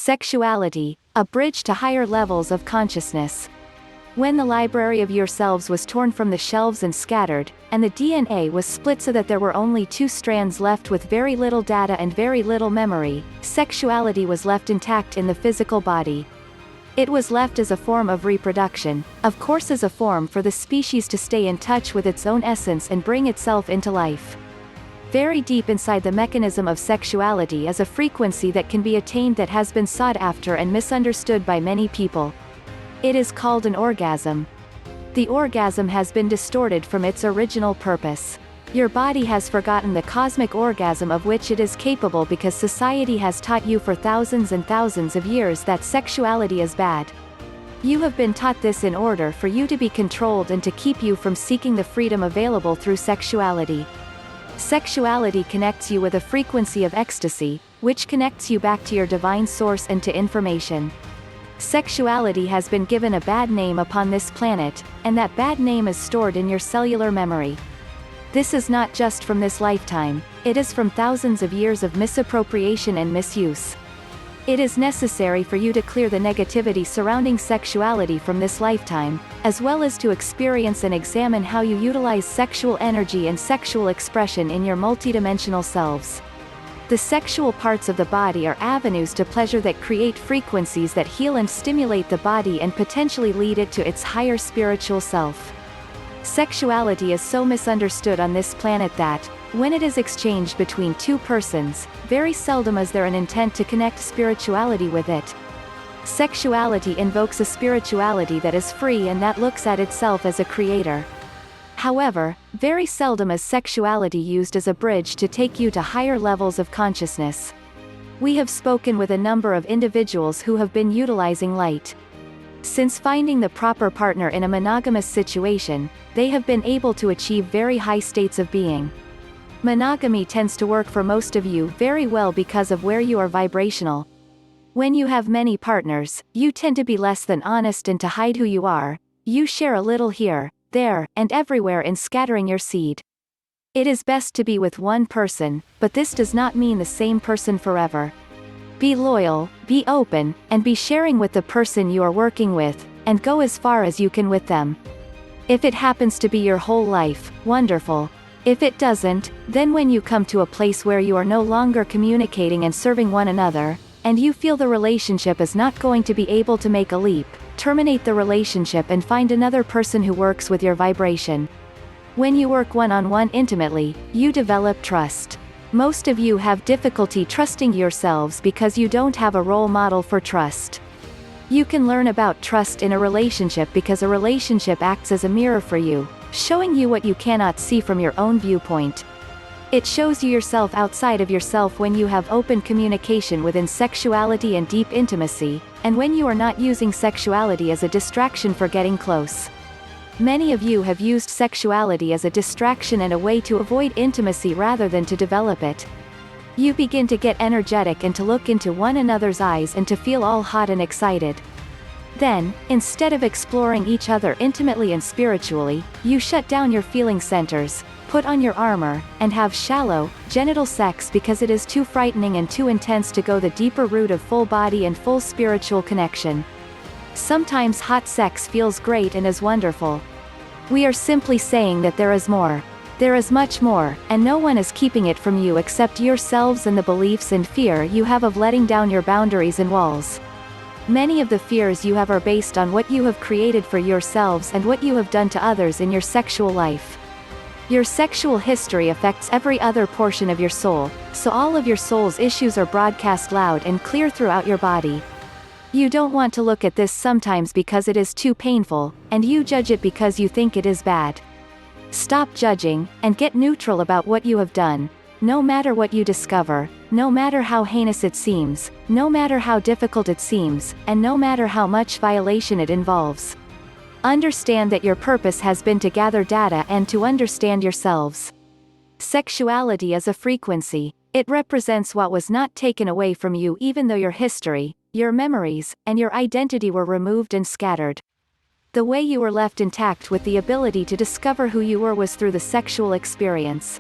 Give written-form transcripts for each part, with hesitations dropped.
Sexuality, a bridge to higher levels of consciousness. When the library of yourselves was torn from the shelves and scattered, and the DNA was split so that there were only two strands left with very little data and very little memory, sexuality was left intact in the physical body. It was left as a form of reproduction, of course as a form for the species to stay in touch with its own essence and bring itself into life. Very deep inside the mechanism of sexuality is a frequency that can be attained that has been sought after and misunderstood by many people. It is called an orgasm. The orgasm has been distorted from its original purpose. Your body has forgotten the cosmic orgasm of which it is capable because society has taught you for thousands and thousands of years that sexuality is bad. You have been taught this in order for you to be controlled and to keep you from seeking the freedom available through sexuality. Sexuality connects you with a frequency of ecstasy, which connects you back to your divine source and to information. Sexuality has been given a bad name upon this planet, and that bad name is stored in your cellular memory. This is not just from this lifetime, it is from thousands of years of misappropriation and misuse. It is necessary for you to clear the negativity surrounding sexuality from this lifetime, as well as to experience and examine how you utilize sexual energy and sexual expression in your multidimensional selves. The sexual parts of the body are avenues to pleasure that create frequencies that heal and stimulate the body and potentially lead it to its higher spiritual self. Sexuality is so misunderstood on this planet that, when it is exchanged between two persons, very seldom is there an intent to connect spirituality with it. Sexuality invokes a spirituality that is free and that looks at itself as a creator. However, very seldom is sexuality used as a bridge to take you to higher levels of consciousness. We have spoken with a number of individuals who have been utilizing light. Since finding the proper partner in a monogamous situation, they have been able to achieve very high states of being. Monogamy tends to work for most of you very well because of where you are vibrational. When you have many partners, you tend to be less than honest and to hide who you are. You share a little here, there, and everywhere in scattering your seed. It is best to be with one person, but this does not mean the same person forever. Be loyal, be open, and be sharing with the person you are working with, and go as far as you can with them. If it happens to be your whole life, wonderful. If it doesn't, then when you come to a place where you are no longer communicating and serving one another, and you feel the relationship is not going to be able to make a leap, terminate the relationship and find another person who works with your vibration. When you work one-on-one intimately, you develop trust. Most of you have difficulty trusting yourselves because you don't have a role model for trust. You can learn about trust in a relationship because a relationship acts as a mirror for you, showing you what you cannot see from your own viewpoint. It shows you yourself outside of yourself when you have open communication within sexuality and deep intimacy, and when you are not using sexuality as a distraction for getting close. Many of you have used sexuality as a distraction and a way to avoid intimacy rather than to develop it. You begin to get energetic and to look into one another's eyes and to feel all hot and excited. Then, instead of exploring each other intimately and spiritually, you shut down your feeling centers, put on your armor, and have shallow, genital sex because it is too frightening and too intense to go the deeper route of full body and full spiritual connection. Sometimes hot sex feels great and is wonderful. We are simply saying that there is more. There is much more, and no one is keeping it from you except yourselves and the beliefs and fear you have of letting down your boundaries and walls. Many of the fears you have are based on what you have created for yourselves and what you have done to others in your sexual life. Your sexual history affects every other portion of your soul, so all of your soul's issues are broadcast loud and clear throughout your body. You don't want to look at this sometimes because it is too painful, and you judge it because you think it is bad. Stop judging, and get neutral about what you have done. No matter what you discover, no matter how heinous it seems, no matter how difficult it seems, and no matter how much violation it involves. Understand that your purpose has been to gather data and to understand yourselves. Sexuality is a frequency. It represents what was not taken away from you even though your history, your memories, and your identity were removed and scattered. The way you were left intact with the ability to discover who you were was through the sexual experience.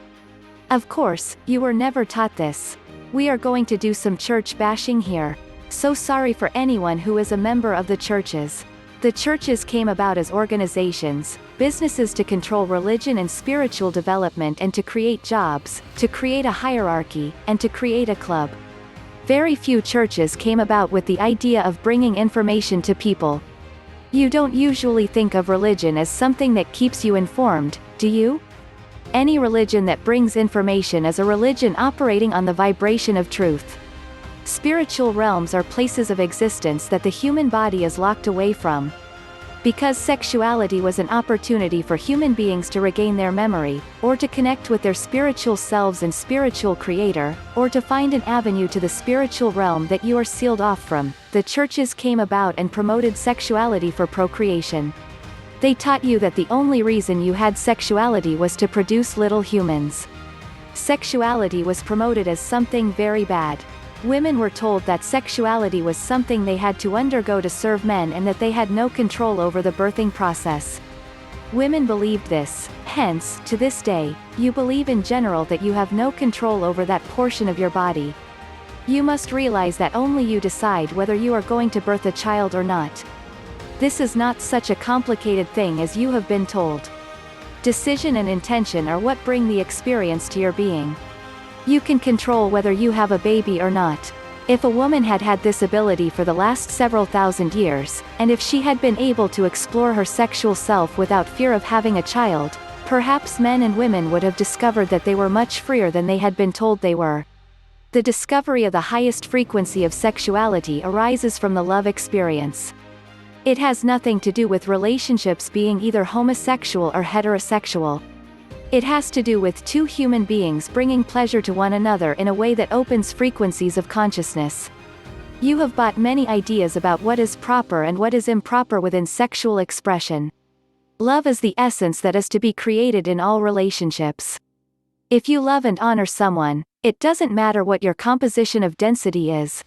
Of course, you were never taught this. We are going to do some church bashing here. so sorry for anyone who is a member of the churches. The churches came about as organizations, businesses to control religion and spiritual development and to create jobs, to create a hierarchy, and to create a club. Very few churches came about with the idea of bringing information to people. You don't usually think of religion as something that keeps you informed, do you? Any religion that brings information is a religion operating on the vibration of truth. Spiritual realms are places of existence that the human body is locked away from. Because sexuality was an opportunity for human beings to regain their memory, or to connect with their spiritual selves and spiritual creator, or to find an avenue to the spiritual realm that you are sealed off from, the churches came about and promoted sexuality for procreation. They taught you that the only reason you had sexuality was to produce little humans. Sexuality was promoted as something very bad. Women were told that sexuality was something they had to undergo to serve men and that they had no control over the birthing process. Women believed this, hence, to this day, you believe in general that you have no control over that portion of your body. You must realize that only you decide whether you are going to birth a child or not. This is not such a complicated thing as you have been told. Decision and intention are what bring the experience to your being. You can control whether you have a baby or not. If a woman had had this ability for the last several thousand years, and if she had been able to explore her sexual self without fear of having a child, perhaps men and women would have discovered that they were much freer than they had been told they were. The discovery of the highest frequency of sexuality arises from the love experience. It has nothing to do with relationships being either homosexual or heterosexual. It has to do with two human beings bringing pleasure to one another in a way that opens frequencies of consciousness. You have bought many ideas about what is proper and what is improper within sexual expression. Love is the essence that is to be created in all relationships. If you love and honor someone, it doesn't matter what your composition of density is.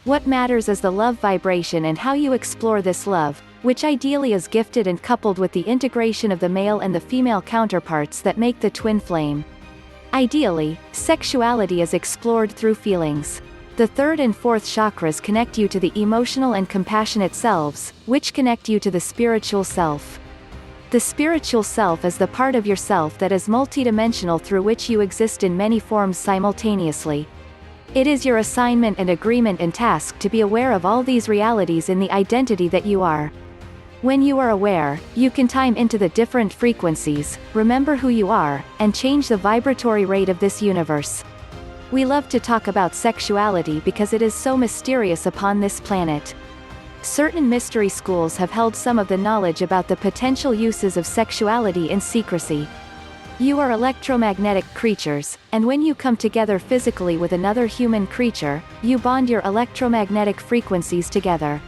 What matters is the love vibration and how you explore this love, which ideally is gifted and coupled with the integration of the male and the female counterparts that make the twin flame. Ideally, sexuality is explored through feelings. The third and fourth chakras connect you to the emotional and compassionate selves, which connect you to the spiritual self. The spiritual self is the part of yourself that is multidimensional through which you exist in many forms simultaneously. It is your assignment and agreement and task to be aware of all these realities in the identity that you are. When you are aware, you can time into the different frequencies, remember who you are, and change the vibratory rate of this universe. We love to talk about sexuality because it is so mysterious upon this planet. Certain mystery schools have held some of the knowledge about the potential uses of sexuality in secrecy. You are electromagnetic creatures, and when you come together physically with another human creature, you bond your electromagnetic frequencies together.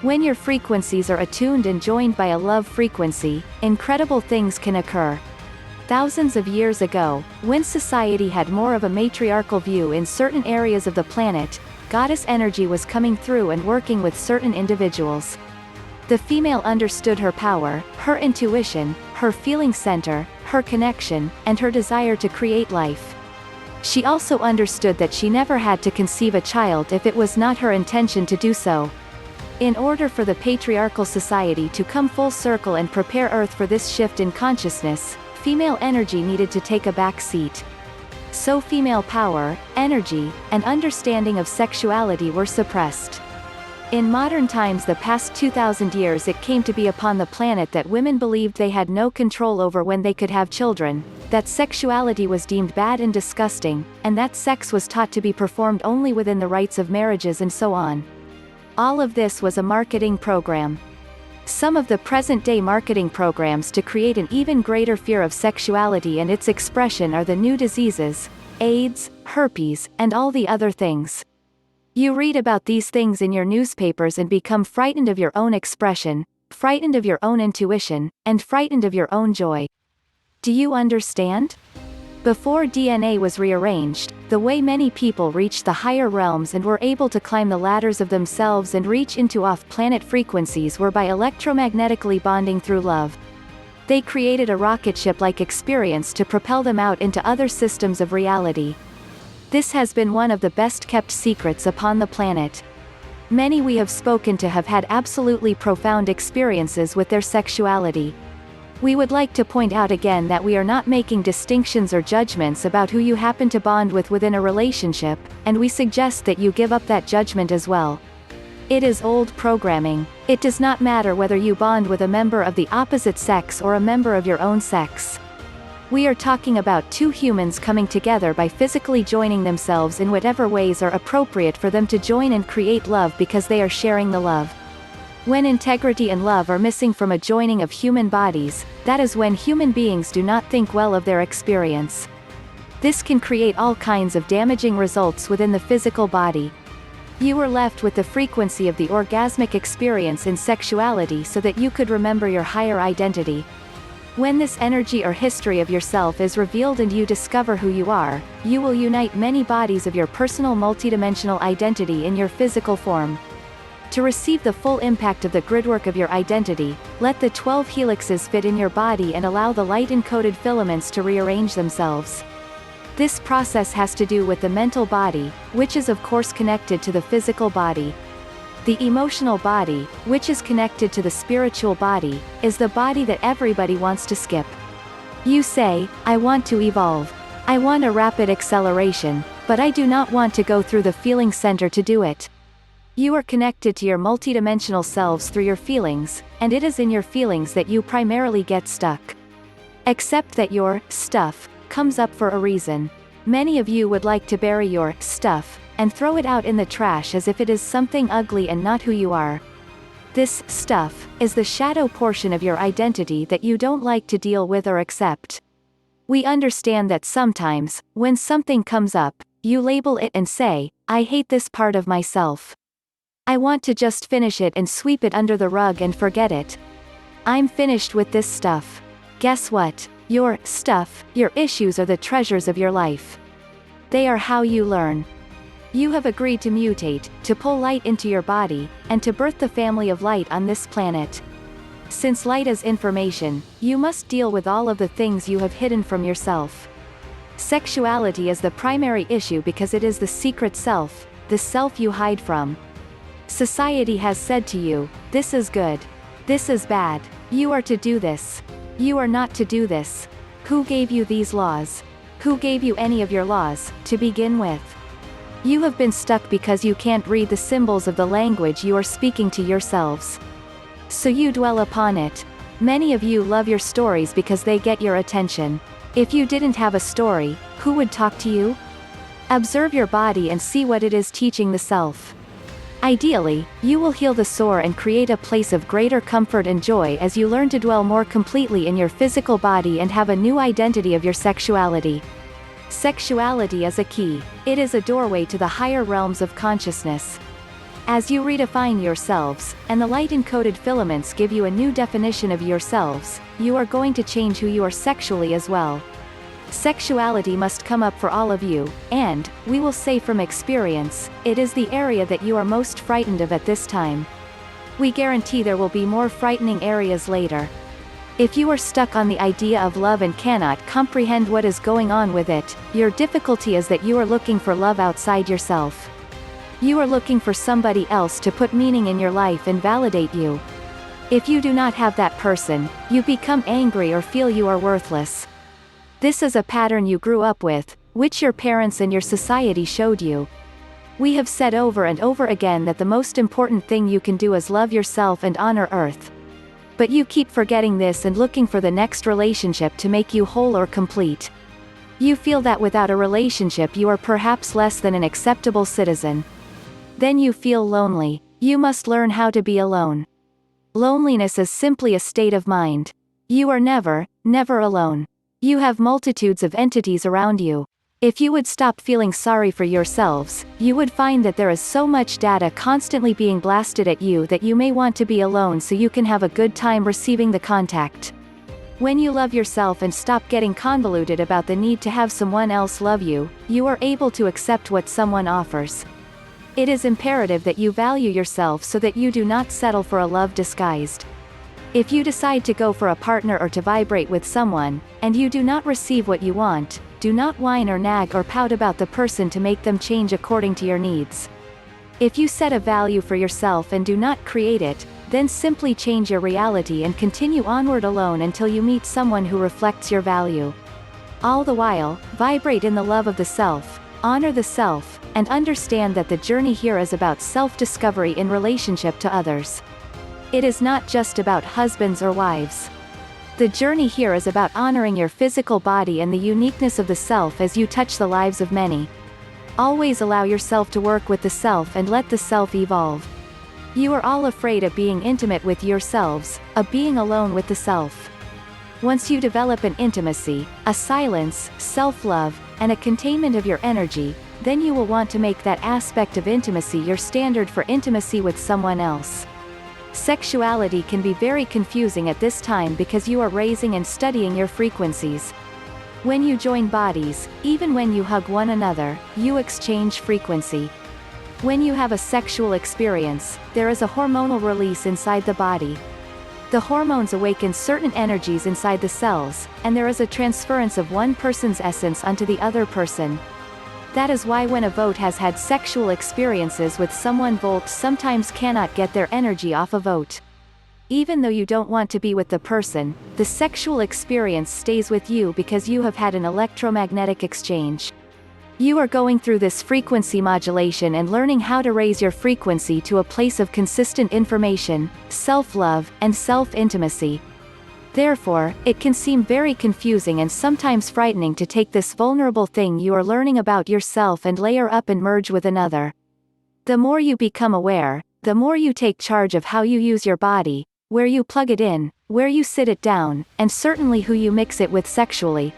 When your frequencies are attuned and joined by a love frequency, incredible things can occur. Thousands of years ago, when society had more of a matriarchal view in certain areas of the planet, goddess energy was coming through and working with certain individuals. The female understood her power, her intuition, her feeling center, her connection, and her desire to create life. She also understood that she never had to conceive a child if it was not her intention to do so. In order for the patriarchal society to come full circle and prepare Earth for this shift in consciousness, female energy needed to take a back seat. So female power, energy, and understanding of sexuality were suppressed. In modern times, the past 2,000 years, it came to be upon the planet that women believed they had no control over when they could have children, that sexuality was deemed bad and disgusting, and that sex was taught to be performed only within the rites of marriages and so on. All of this was a marketing program. Some of the present-day marketing programs to create an even greater fear of sexuality and its expression are the new diseases, AIDS, herpes, and all the other things. You read about these things in your newspapers and become frightened of your own expression, frightened of your own intuition, and frightened of your own joy. Do you understand? Before DNA was rearranged, the way many people reached the higher realms and were able to climb the ladders of themselves and reach into off-planet frequencies were by electromagnetically bonding through love. They created a rocket ship-like experience to propel them out into other systems of reality. This has been one of the best-kept secrets upon the planet. Many we have spoken to have had absolutely profound experiences with their sexuality. We would like to point out again that we are not making distinctions or judgments about who you happen to bond with within a relationship, and we suggest that you give up that judgment as well. It is old programming. It does not matter whether you bond with a member of the opposite sex or a member of your own sex. We are talking about two humans coming together by physically joining themselves in whatever ways are appropriate for them to join and create love because they are sharing the love. When integrity and love are missing from a joining of human bodies, that is when human beings do not think well of their experience. This can create all kinds of damaging results within the physical body. You were left with the frequency of the orgasmic experience in sexuality so that you could remember your higher identity. When this energy or history of yourself is revealed and you discover who you are, you will unite many bodies of your personal multidimensional identity in your physical form. To receive the full impact of the gridwork of your identity, let the 12 helixes fit in your body and allow the light-encoded filaments to rearrange themselves. This process has to do with the mental body, which is of course connected to the physical body. The emotional body, which is connected to the spiritual body, is the body that everybody wants to skip. You say, I want to evolve. I want a rapid acceleration, but I do not want to go through the feeling center to do it. You are connected to your multidimensional selves through your feelings, and it is in your feelings that you primarily get stuck. Accept that your stuff comes up for a reason. Many of you would like to bury your stuff and throw it out in the trash as if it is something ugly and not who you are. This stuff is the shadow portion of your identity that you don't like to deal with or accept. We understand that sometimes, when something comes up, you label it and say, I hate this part of myself. I want to just finish it and sweep it under the rug and forget it. I'm finished with this stuff. Guess what? Your stuff, your issues are the treasures of your life. They are how you learn. You have agreed to mutate, to pull light into your body, and to birth the family of light on this planet. Since light is information, you must deal with all of the things you have hidden from yourself. Sexuality is the primary issue because it is the secret self, the self you hide from. Society has said to you, this is good. This is bad. You are to do this. You are not to do this. Who gave you these laws? Who gave you any of your laws, to begin with? You have been stuck because you can't read the symbols of the language you are speaking to yourselves. So you dwell upon it. Many of you love your stories because they get your attention. If you didn't have a story, who would talk to you? Observe your body and see what it is teaching the self. Ideally, you will heal the sore and create a place of greater comfort and joy as you learn to dwell more completely in your physical body and have a new identity of your sexuality. Sexuality is a key. It is a doorway to the higher realms of consciousness. As you redefine yourselves, and the light-encoded filaments give you a new definition of yourselves, you are going to change who you are sexually as well. Sexuality must come up for all of you, and, we will say from experience, it is the area that you are most frightened of at this time. We guarantee there will be more frightening areas later. If you are stuck on the idea of love and cannot comprehend what is going on with it, your difficulty is that you are looking for love outside yourself. You are looking for somebody else to put meaning in your life and validate you. If you do not have that person, you become angry or feel you are worthless. This is a pattern you grew up with, which your parents and your society showed you. We have said over and over again that the most important thing you can do is love yourself and honor Earth. But you keep forgetting this and looking for the next relationship to make you whole or complete. You feel that without a relationship you are perhaps less than an acceptable citizen. Then you feel lonely. You must learn how to be alone. Loneliness is simply a state of mind. You are never, never alone. You have multitudes of entities around you. If you would stop feeling sorry for yourselves, you would find that there is so much data constantly being blasted at you that you may want to be alone so you can have a good time receiving the contact. When you love yourself and stop getting convoluted about the need to have someone else love you, you are able to accept what someone offers. It is imperative that you value yourself so that you do not settle for a love disguised. If you decide to go for a partner or to vibrate with someone, and you do not receive what you want, do not whine or nag or pout about the person to make them change according to your needs. If you set a value for yourself and do not create it, then simply change your reality and continue onward alone until you meet someone who reflects your value. All the while, vibrate in the love of the self, honor the self, and understand that the journey here is about self-discovery in relationship to others. It is not just about husbands or wives. The journey here is about honoring your physical body and the uniqueness of the self as you touch the lives of many. Always allow yourself to work with the self and let the self evolve. You are all afraid of being intimate with yourselves, of being alone with the self. Once you develop an intimacy, a silence, self-love, and a containment of your energy, then you will want to make that aspect of intimacy your standard for intimacy with someone else. Sexuality can be very confusing at this time because you are raising and studying your frequencies. When you join bodies, even when you hug one another, you exchange frequency. When you have a sexual experience, there is a hormonal release inside the body. The hormones awaken certain energies inside the cells, and there is a transference of one person's essence onto the other person. That is why when a vote has had sexual experiences with someone, votes sometimes cannot get their energy off a vote. Even though you don't want to be with the person, the sexual experience stays with you because you have had an electromagnetic exchange. You are going through this frequency modulation and learning how to raise your frequency to a place of consistent information, self-love, and self-intimacy. Therefore, it can seem very confusing and sometimes frightening to take this vulnerable thing you are learning about yourself and layer up and merge with another. The more you become aware, the more you take charge of how you use your body, where you plug it in, where you sit it down, and certainly who you mix it with sexually.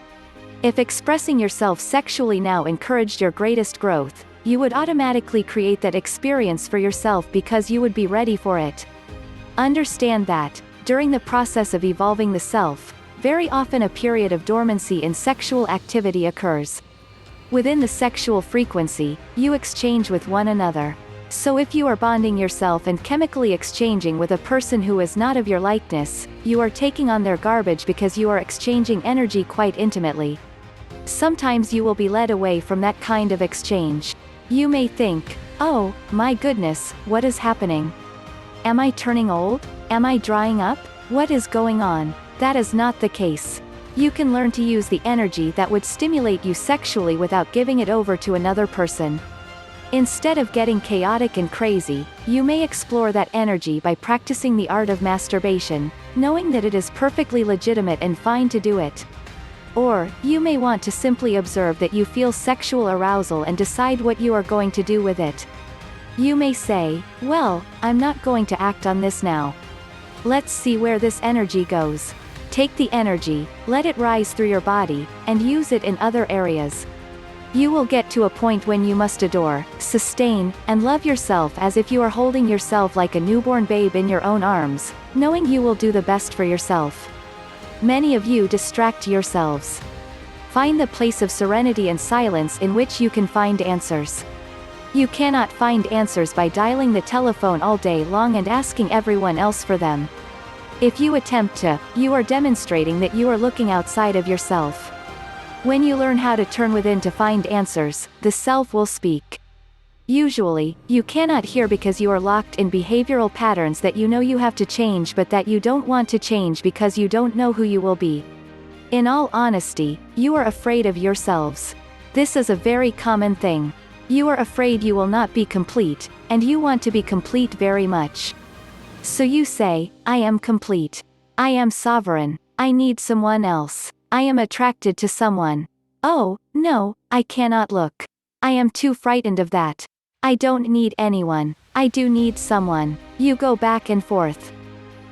If expressing yourself sexually now encouraged your greatest growth, you would automatically create that experience for yourself because you would be ready for it. Understand that, during the process of evolving the self, very often a period of dormancy in sexual activity occurs. Within the sexual frequency, you exchange with one another. So if you are bonding yourself and chemically exchanging with a person who is not of your likeness, you are taking on their garbage because you are exchanging energy quite intimately. Sometimes you will be led away from that kind of exchange. You may think, oh, my goodness, what is happening? Am I turning old? Am I drying up? What is going on? That is not the case. You can learn to use the energy that would stimulate you sexually without giving it over to another person. Instead of getting chaotic and crazy, you may explore that energy by practicing the art of masturbation, knowing that it is perfectly legitimate and fine to do it. Or, you may want to simply observe that you feel sexual arousal and decide what you are going to do with it. You may say, well, I'm not going to act on this now. Let's see where this energy goes. Take the energy, let it rise through your body, and use it in other areas. You will get to a point when you must adore, sustain, and love yourself as if you are holding yourself like a newborn babe in your own arms, knowing you will do the best for yourself. Many of you distract yourselves. Find the place of serenity and silence in which you can find answers. You cannot find answers by dialing the telephone all day long and asking everyone else for them. If you attempt to, you are demonstrating that you are looking outside of yourself. When you learn how to turn within to find answers, the self will speak. Usually, you cannot hear because you are locked in behavioral patterns that you know you have to change but that you don't want to change because you don't know who you will be. In all honesty, you are afraid of yourselves. This is a very common thing. You are afraid you will not be complete, and you want to be complete very much. So you say, I am complete. I am sovereign. I need someone else. I am attracted to someone. Oh, no, I cannot look. I am too frightened of that. I don't need anyone. I do need someone. You go back and forth.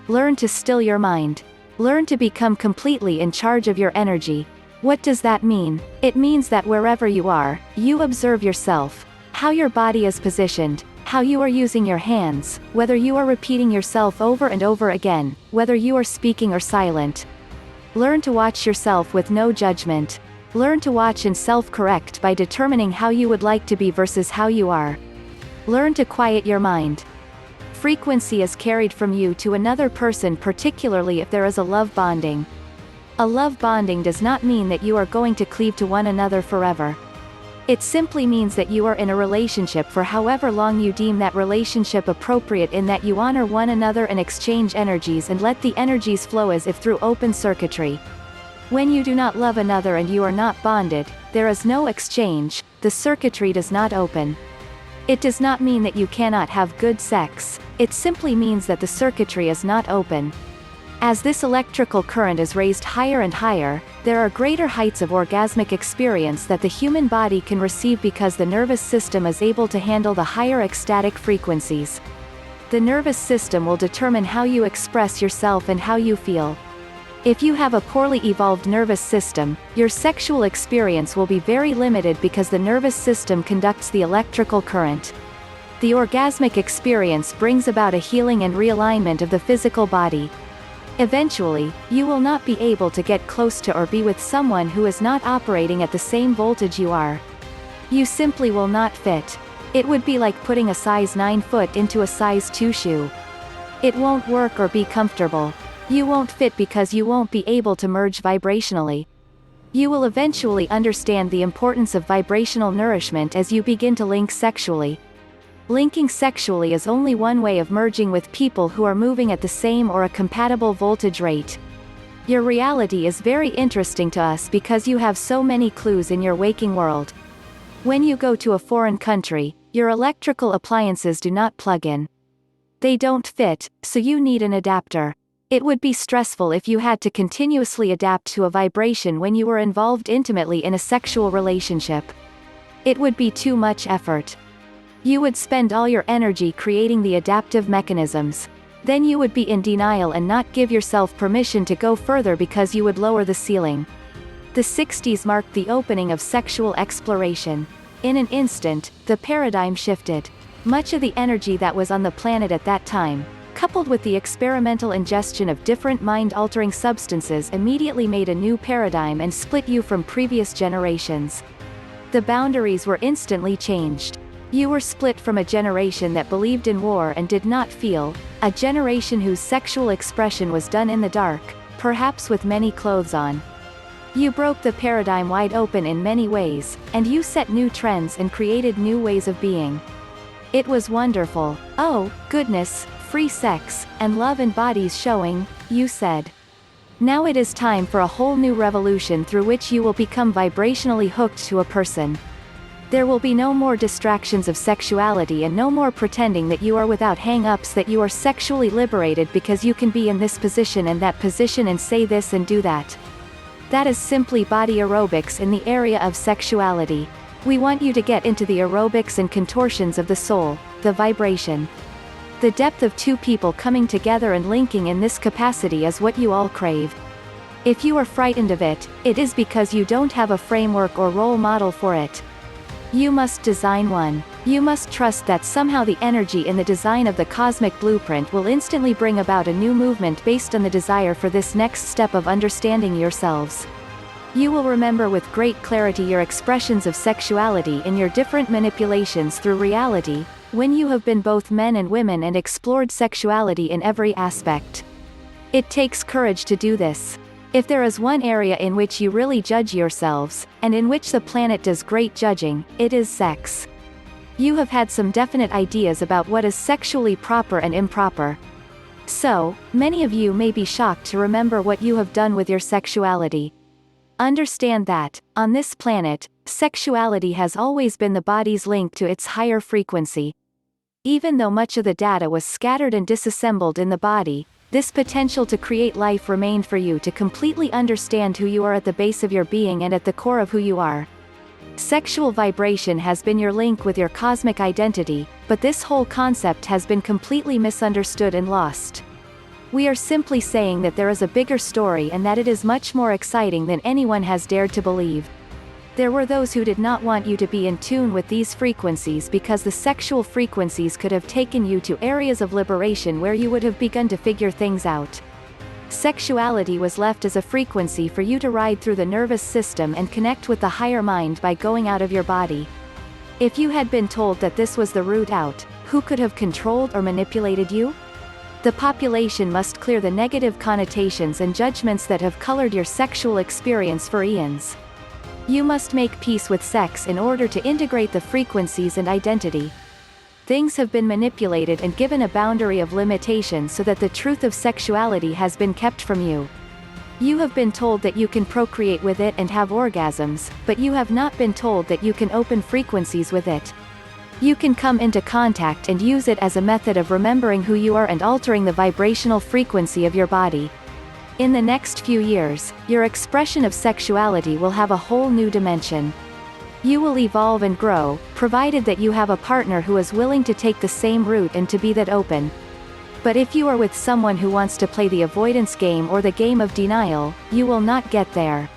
Learn to still your mind. Learn to become completely in charge of your energy. What does that mean? It means that wherever you are, you observe yourself, how your body is positioned, how you are using your hands, whether you are repeating yourself over and over again, whether you are speaking or silent. Learn to watch yourself with no judgment. Learn to watch and self-correct by determining how you would like to be versus how you are. Learn to quiet your mind. Frequency is carried from you to another person, particularly if there is a love bonding. A love bonding does not mean that you are going to cleave to one another forever. It simply means that you are in a relationship for however long you deem that relationship appropriate, in that you honor one another and exchange energies and let the energies flow as if through open circuitry. When you do not love another and you are not bonded, there is no exchange, the circuitry does not open. It does not mean that you cannot have good sex, it simply means that the circuitry is not open. As this electrical current is raised higher and higher, there are greater heights of orgasmic experience that the human body can receive because the nervous system is able to handle the higher ecstatic frequencies. The nervous system will determine how you express yourself and how you feel. If you have a poorly evolved nervous system, your sexual experience will be very limited because the nervous system conducts the electrical current. The orgasmic experience brings about a healing and realignment of the physical body. Eventually, you will not be able to get close to or be with someone who is not operating at the same voltage you are. You simply will not fit. It would be like putting a size 9 foot into a size 2 shoe. It won't work or be comfortable. You won't fit because you won't be able to merge vibrationally. You will eventually understand the importance of vibrational nourishment as you begin to link sexually. Linking sexually is only one way of merging with people who are moving at the same or a compatible voltage rate. Your reality is very interesting to us because you have so many clues in your waking world. When you go to a foreign country, your electrical appliances do not plug in. They don't fit, so you need an adapter. It would be stressful if you had to continuously adapt to a vibration when you were involved intimately in a sexual relationship. It would be too much effort. You would spend all your energy creating the adaptive mechanisms. Then you would be in denial and not give yourself permission to go further because you would lower the ceiling. The 60s marked the opening of sexual exploration. In an instant, the paradigm shifted. Much of the energy that was on the planet at that time, coupled with the experimental ingestion of different mind-altering substances, immediately made a new paradigm and split you from previous generations. The boundaries were instantly changed. You were split from a generation that believed in war and did not feel, a generation whose sexual expression was done in the dark, perhaps with many clothes on. You broke the paradigm wide open in many ways, and you set new trends and created new ways of being. It was wonderful. Oh, goodness, free sex, and love and bodies showing, you said. Now it is time for a whole new revolution through which you will become vibrationally hooked to a person. There will be no more distractions of sexuality and no more pretending that you are without hang-ups, that you are sexually liberated because you can be in this position and that position and say this and do that. That is simply body aerobics in the area of sexuality. We want you to get into the aerobics and contortions of the soul, the vibration. The depth of two people coming together and linking in this capacity is what you all crave. If you are frightened of it, it is because you don't have a framework or role model for it. You must design one. You must trust that somehow the energy in the design of the cosmic blueprint will instantly bring about a new movement based on the desire for this next step of understanding yourselves. You will remember with great clarity your expressions of sexuality in your different manipulations through reality, when you have been both men and women and explored sexuality in every aspect. It takes courage to do this. If there is one area in which you really judge yourselves, and in which the planet does great judging, it is sex. You have had some definite ideas about what is sexually proper and improper. So, many of you may be shocked to remember what you have done with your sexuality. Understand that, on this planet, sexuality has always been the body's link to its higher frequency. Even though much of the data was scattered and disassembled in the body, this potential to create life remained for you to completely understand who you are at the base of your being and at the core of who you are. Sexual vibration has been your link with your cosmic identity, but this whole concept has been completely misunderstood and lost. We are simply saying that there is a bigger story and that it is much more exciting than anyone has dared to believe. There were those who did not want you to be in tune with these frequencies because the sexual frequencies could have taken you to areas of liberation where you would have begun to figure things out. Sexuality was left as a frequency for you to ride through the nervous system and connect with the higher mind by going out of your body. If you had been told that this was the route out, who could have controlled or manipulated you? The population must clear the negative connotations and judgments that have colored your sexual experience for eons. You must make peace with sex in order to integrate the frequencies and identity. Things have been manipulated and given a boundary of limitation so that the truth of sexuality has been kept from you. You have been told that you can procreate with it and have orgasms, but you have not been told that you can open frequencies with it. You can come into contact and use it as a method of remembering who you are and altering the vibrational frequency of your body. In the next few years, your expression of sexuality will have a whole new dimension. You will evolve and grow, provided that you have a partner who is willing to take the same route and to be that open. But if you are with someone who wants to play the avoidance game or the game of denial, you will not get there.